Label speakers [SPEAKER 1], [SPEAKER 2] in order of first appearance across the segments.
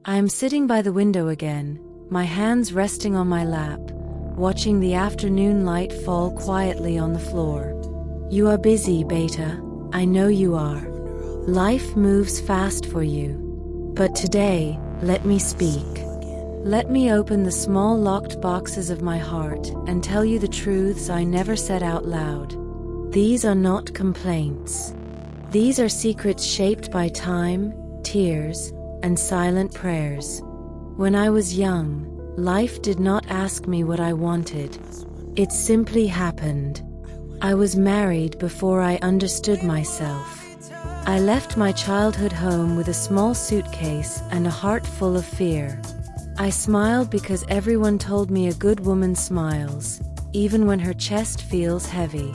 [SPEAKER 1] I am sitting by the window again, my hands resting on my lap, watching the afternoon light fall quietly on the floor. You are busy, Beta. I know you are. Life moves fast for you. But today, let me speak. Let me open the small locked boxes of my heart and tell you the truths I never said out loud. These are not complaints. These are secrets shaped by time, tears, and silent prayers. When I was young, life did not ask me what I wanted. It simply happened. I was married before I understood myself. I left my childhood home with a small suitcase and a heart full of fear. I smiled because everyone told me a good woman smiles, even when her chest feels heavy.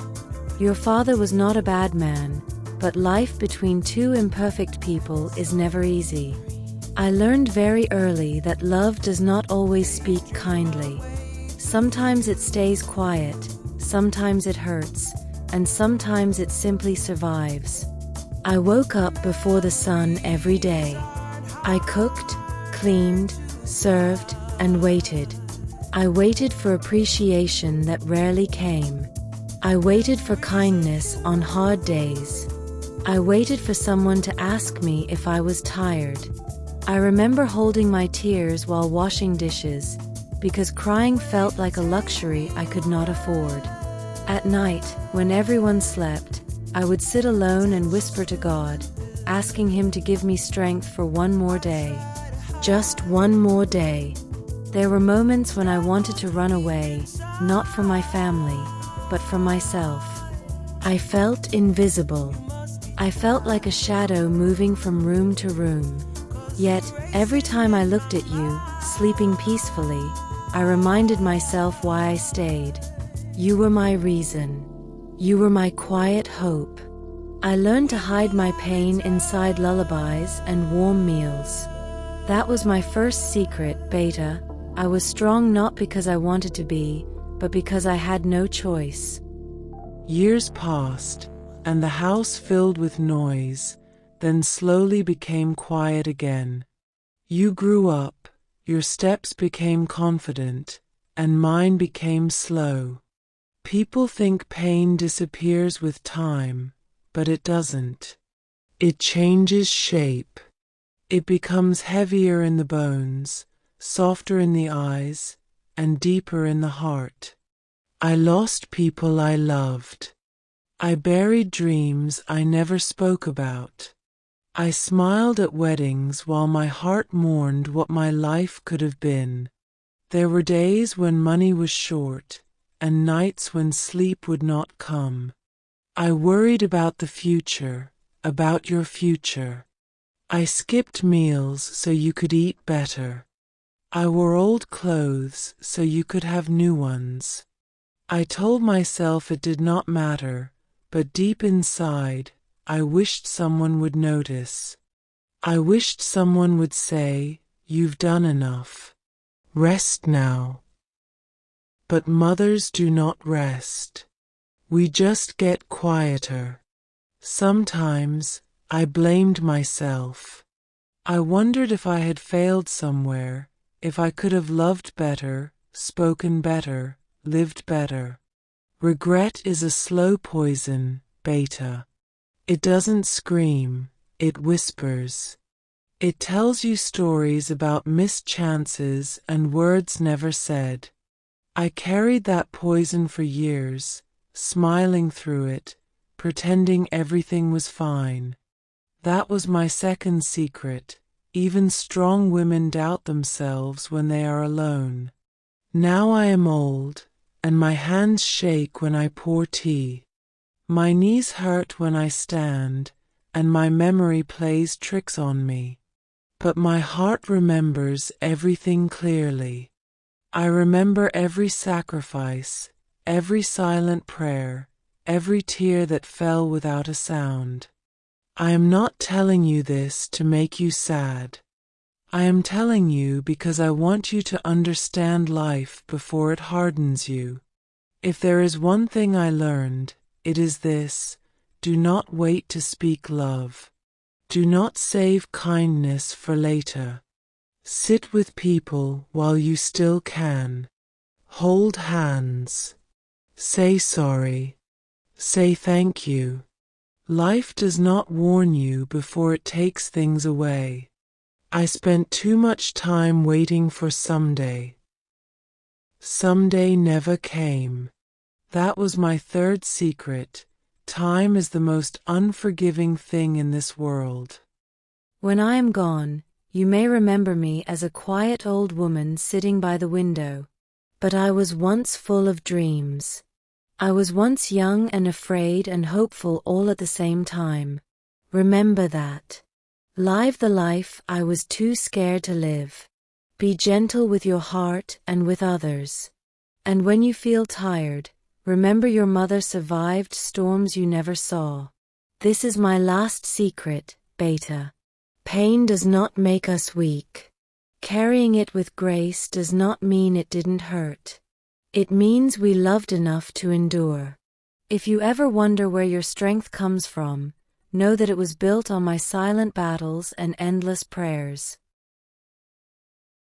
[SPEAKER 1] Your father was not a bad man, but life between two imperfect people is never easy. I learned very early that love does not always speak kindly. Sometimes it stays quiet, sometimes it hurts, and sometimes it simply survives. I woke up before the sun every day. I cooked, cleaned, served, and waited. I waited for appreciation that rarely came. I waited for kindness on hard days. I waited for someone to ask me if I was tired. I remember holding my tears while washing dishes, because crying felt like a luxury I could not afford. At night, when everyone slept, I would sit alone and whisper to God, asking Him to give me strength for one more day. Just one more day. There were moments when I wanted to run away, not from my family, but from myself. I felt invisible. I felt like a shadow moving from room to room. Yet, every time I looked at you, sleeping peacefully, I reminded myself why I stayed. You were my reason. You were my quiet hope. I learned to hide my pain inside lullabies and warm meals. That was my first secret, Beta. I was strong not because I wanted to be, but because I had no choice.
[SPEAKER 2] Years passed, and the house filled with noise, then slowly became quiet again. You grew up, your steps became confident, and mine became slow. People think pain disappears with time, but it doesn't. It changes shape. It becomes heavier in the bones, softer in the eyes, and deeper in the heart. I lost people I loved. I buried dreams I never spoke about. I smiled at weddings while my heart mourned what my life could have been. There were days when money was short, and nights when sleep would not come. I worried about the future, about your future. I skipped meals so you could eat better. I wore old clothes so you could have new ones. I told myself it did not matter, but deep inside, I wished someone would notice. I wished someone would say, "You've done enough. Rest now." But mothers do not rest. We just get quieter. Sometimes I blamed myself. I wondered if I had failed somewhere, if I could have loved better, spoken better, lived better. Regret is a slow poison, Beta. It doesn't scream, it whispers. It tells you stories about missed chances and words never said. I carried that poison for years, smiling through it, pretending everything was fine. That was my second secret. Even strong women doubt themselves when they are alone. Now I am old, and my hands shake when I pour tea. My knees hurt when I stand, and my memory plays tricks on me. But my heart remembers everything clearly. I remember every sacrifice, every silent prayer, every tear that fell without a sound. I am not telling you this to make you sad. I am telling you because I want you to understand life before it hardens you. If there is one thing I learned, it is this: do not wait to speak love. Do not save kindness for later. Sit with people while you still can. Hold hands. Say sorry. Say thank you. Life does not warn you before it takes things away. I spent too much time waiting for someday. Someday never came. That was my third secret. Time is the most unforgiving thing in this world.
[SPEAKER 1] When I am gone, you may remember me as a quiet old woman sitting by the window. But I was once full of dreams. I was once young and afraid and hopeful all at the same time. Remember that. Live the life I was too scared to live. Be gentle with your heart and with others. And when you feel tired, remember your mother survived storms you never saw. This is my last secret, Beta. Pain does not make us weak. Carrying it with grace does not mean it didn't hurt. It means we loved enough to endure. If you ever wonder where your strength comes from, know that it was built on my silent battles and endless prayers.